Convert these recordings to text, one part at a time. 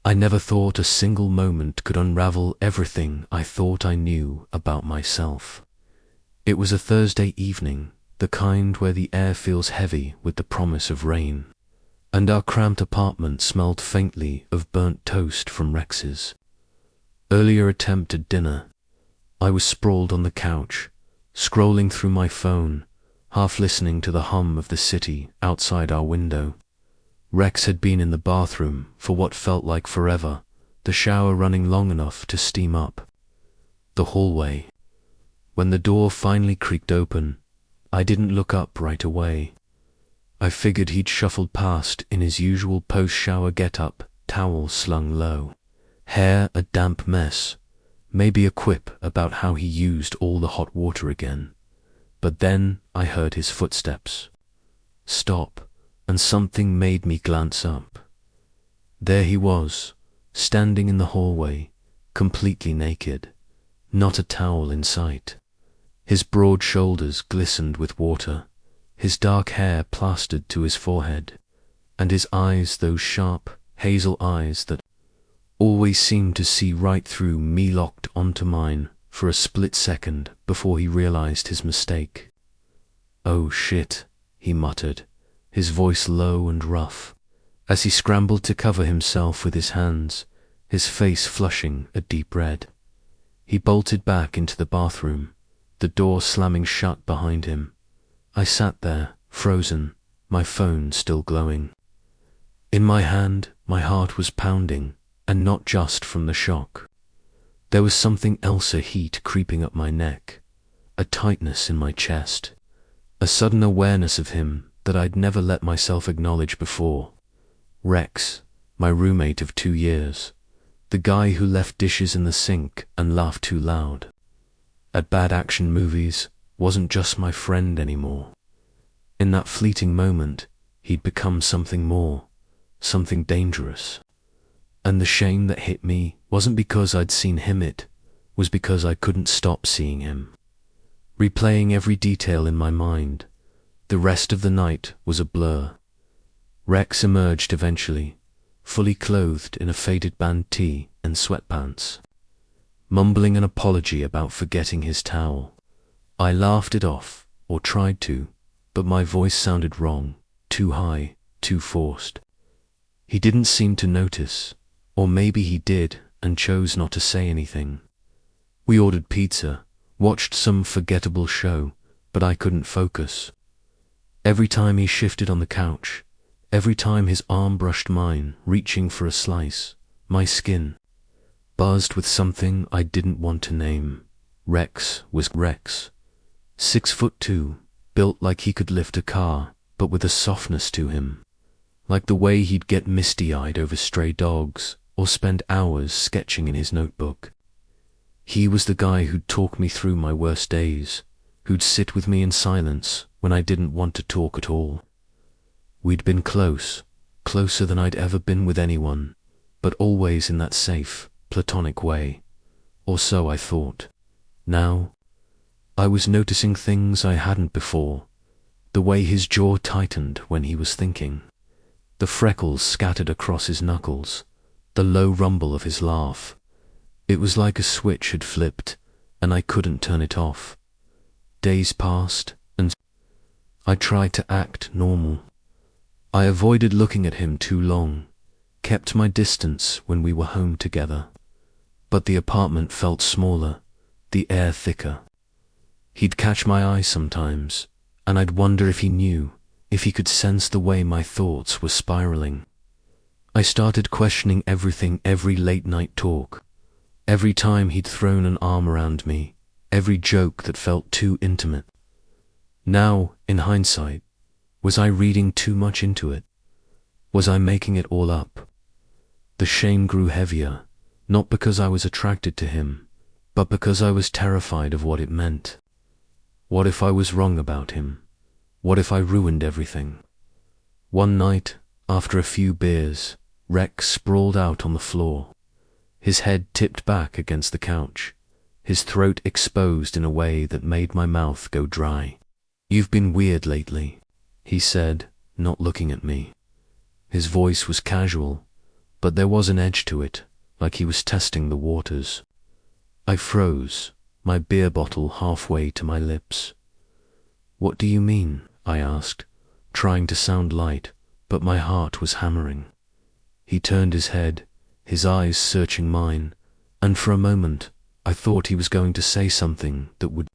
I never thought a single moment could unravel everything I thought I knew about myself. It was a Thursday evening, the kind where the air feels heavy with the promise of rain, and our cramped apartment smelled faintly of burnt toast from Rex's earlier attempt at dinner. I was sprawled on the couch, scrolling through my phone, half listening to the hum of the city outside our window. Rex had been in the bathroom for what felt like forever, the shower running long enough to steam up the hallway. When the door finally creaked open, I didn't look up right away. I figured he'd shuffled past in his usual post-shower get-up, towel slung low, hair a damp mess, maybe a quip about how he used all the hot water again. But then I heard his footsteps stop, and something made me glance up. There he was, standing in the hallway, completely naked, not a towel in sight. His broad shoulders glistened with water, his dark hair plastered to his forehead, and his eyes, those sharp, hazel eyes that always seemed to see right through me, locked onto mine for a split second before he realized his mistake. "Oh shit," he muttered, his voice low and rough, as he scrambled to cover himself with his hands, his face flushing a deep red. He bolted back into the bathroom, the door slamming shut behind him. I sat there, frozen, my phone still glowing. In my hand, my heart was pounding, and not just from the shock. There was something else, a heat creeping up my neck, a tightness in my chest, a sudden awareness of him that I'd never let myself acknowledge before. Rex, my roommate of 2 years, the guy who left dishes in the sink and laughed too loud at bad action movies, wasn't just my friend anymore. In that fleeting moment, he'd become something more, something dangerous. And the shame that hit me wasn't because I'd seen him, it was because I couldn't stop seeing him. Replaying every detail in my mind, the rest of the night was a blur. Rex emerged eventually, fully clothed in a faded band tee and sweatpants, mumbling an apology about forgetting his towel. I laughed it off, or tried to, but my voice sounded wrong, too high, too forced. He didn't seem to notice, or maybe he did and chose not to say anything. We ordered pizza, watched some forgettable show, but I couldn't focus. Every time he shifted on the couch, every time his arm brushed mine, reaching for a slice, my skin buzzed with something I didn't want to name. Rex was Rex. 6'2", built like he could lift a car, but with a softness to him, like the way he'd get misty-eyed over stray dogs, or spend hours sketching in his notebook. He was the guy who'd talk me through my worst days, who'd sit with me in silence when I didn't want to talk at all. We'd been close, closer than I'd ever been with anyone, but always in that safe, platonic way, or so I thought. Now, I was noticing things I hadn't before, the way his jaw tightened when he was thinking, the freckles scattered across his knuckles, the low rumble of his laugh. It was like a switch had flipped, and I couldn't turn it off. Days passed, and I tried to act normal. I avoided looking at him too long, kept my distance when we were home together. But the apartment felt smaller, the air thicker. He'd catch my eye sometimes, and I'd wonder if he knew, if he could sense the way my thoughts were spiraling. I started questioning everything, every late-night talk, every time he'd thrown an arm around me, every joke that felt too intimate. Now, in hindsight, was I reading too much into it? Was I making it all up? The shame grew heavier, not because I was attracted to him, but because I was terrified of what it meant. What if I was wrong about him? What if I ruined everything? One night, after a few beers, Rex sprawled out on the floor, his head tipped back against the couch, his throat exposed in a way that made my mouth go dry. "You've been weird lately," he said, not looking at me. His voice was casual, but there was an edge to it, like he was testing the waters. I froze, my beer bottle halfway to my lips. "What do you mean?" I asked, trying to sound light, but my heart was hammering. He turned his head, his eyes searching mine, and for a moment I thought he was going to say something that would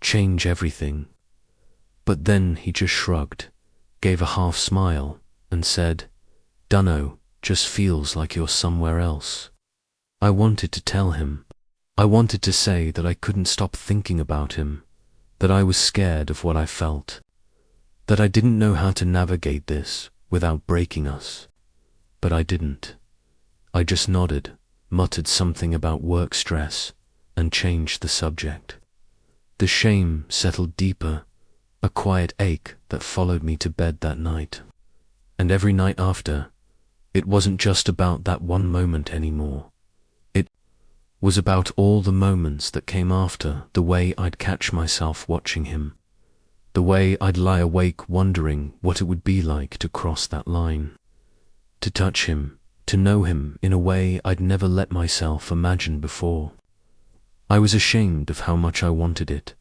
change everything. But then he just shrugged, gave a half smile, and said, "Dunno, just feels like you're somewhere else." I wanted to tell him. I wanted to say that I couldn't stop thinking about him, that I was scared of what I felt, that I didn't know how to navigate this without breaking us. But I didn't. I just nodded, muttered something about work stress, and changed the subject. The shame settled deeper, a quiet ache that followed me to bed that night. And every night after, it wasn't just about that one moment anymore. It was about all the moments that came after, the way I'd catch myself watching him, the way I'd lie awake wondering what it would be like to cross that line, to touch him, to know him in a way I'd never let myself imagine before. I was ashamed of how much I wanted it,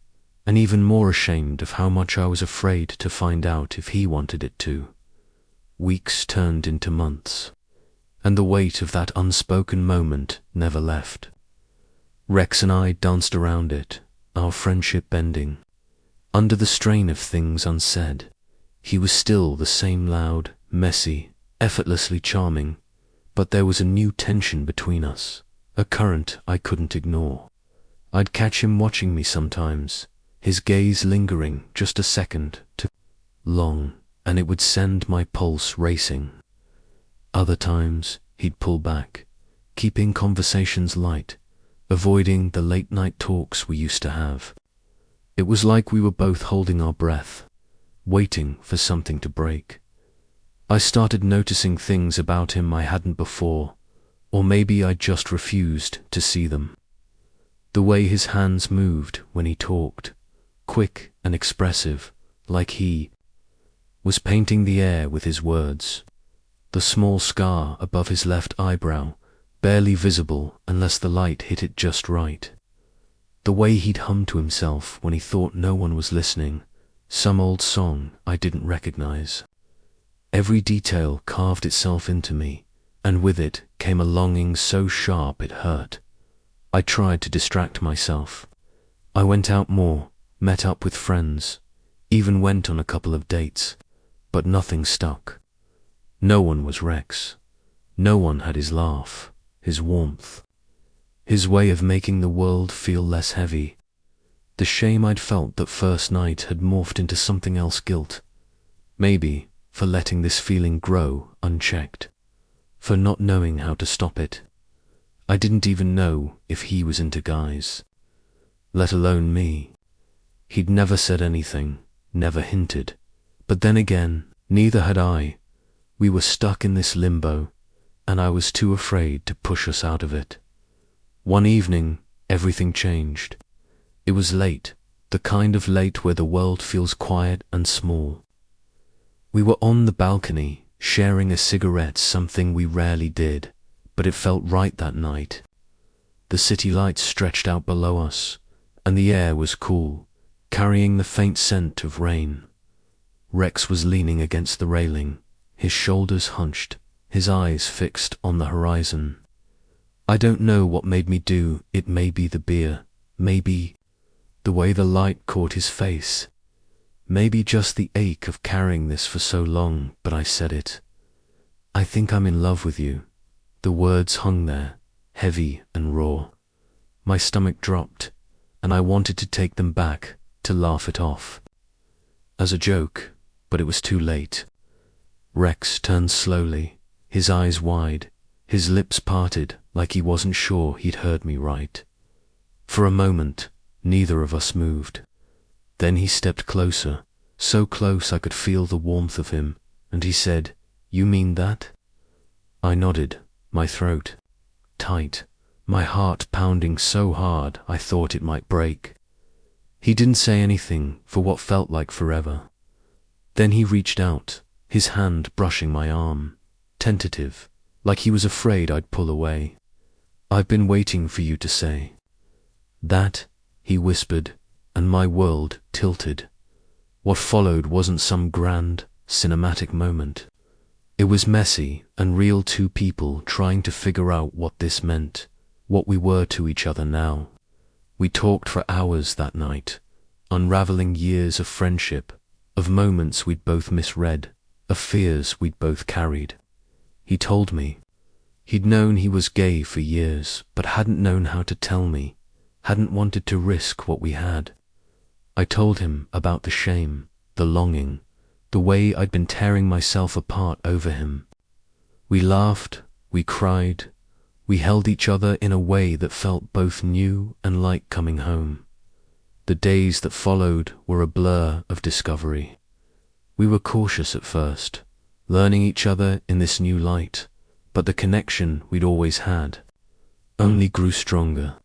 and even more ashamed of how much I was afraid to find out if he wanted it too. Weeks turned into months, and the weight of that unspoken moment never left. Rex and I danced around it, our friendship bending. Under the strain of things unsaid, he was still the same loud, messy, effortlessly charming, but there was a new tension between us, a current I couldn't ignore. I'd catch him watching me sometimes, his gaze lingering just a second too long, and it would send my pulse racing. Other times, he'd pull back, keeping conversations light, avoiding the late-night talks we used to have. It was like we were both holding our breath, waiting for something to break. I started noticing things about him I hadn't before, or maybe I just refused to see them. The way his hands moved when he talked, quick and expressive, like he was painting the air with his words. The small scar above his left eyebrow, barely visible unless the light hit it just right. The way he'd hum to himself when he thought no one was listening, some old song I didn't recognize. Every detail carved itself into me, and with it came a longing so sharp it hurt. I tried to distract myself. I went out more, met up with friends, even went on a couple of dates, but nothing stuck. No one was Rex. No one had his laugh, his warmth, his way of making the world feel less heavy. The shame I'd felt that first night had morphed into something else, guilt. Maybe for letting this feeling grow unchecked, for not knowing how to stop it. I didn't even know if he was into guys, let alone me. He'd never said anything, never hinted. But then again, neither had I. We were stuck in this limbo, and I was too afraid to push us out of it. One evening, everything changed. It was late, the kind of late where the world feels quiet and small. We were on the balcony, sharing a cigarette, something we rarely did, but it felt right that night. The city lights stretched out below us, and the air was cool, carrying the faint scent of rain. Rex was leaning against the railing, his shoulders hunched, his eyes fixed on the horizon. I don't know what made me do it. Maybe the beer, maybe the way the light caught his face, maybe just the ache of carrying this for so long, but I said it. "I think I'm in love with you." The words hung there, heavy and raw. My stomach dropped, and I wanted to take them back, to laugh it off as a joke, but it was too late. Rex turned slowly, his eyes wide, his lips parted like he wasn't sure he'd heard me right. For a moment, neither of us moved. Then he stepped closer, so close I could feel the warmth of him, and he said, "You mean that?" I nodded, my throat tight, my heart pounding so hard I thought it might break. He didn't say anything for what felt like forever. Then he reached out, his hand brushing my arm, tentative, like he was afraid I'd pull away. "I've been waiting for you to say that," he whispered, and my world tilted. What followed wasn't some grand, cinematic moment. It was messy and real, two people trying to figure out what this meant, what we were to each other now. We talked for hours that night, unraveling years of friendship, of moments we'd both misread, of fears we'd both carried. He told me he'd known he was gay for years, but hadn't known how to tell me, hadn't wanted to risk what we had. I told him about the shame, the longing, the way I'd been tearing myself apart over him. We laughed, we cried, we held each other in a way that felt both new and like coming home. The days that followed were a blur of discovery. We were cautious at first, learning each other in this new light, but the connection we'd always had only grew stronger.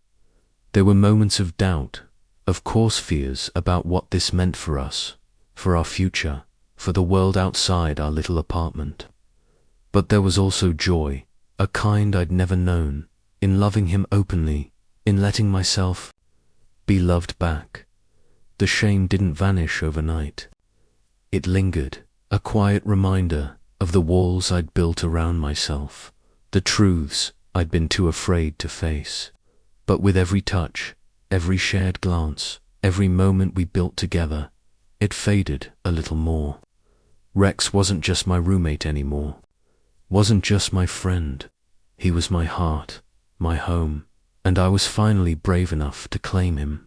There were moments of doubt, of course fears about what this meant for us, for our future, for the world outside our little apartment. But there was also joy, a kind I'd never known, in loving him openly, in letting myself be loved back. The shame didn't vanish overnight. It lingered, a quiet reminder of the walls I'd built around myself, the truths I'd been too afraid to face. But with every touch, every shared glance, every moment we built together, it faded a little more. Rex wasn't just my roommate anymore, wasn't just my friend. He was my heart, my home, and I was finally brave enough to claim him.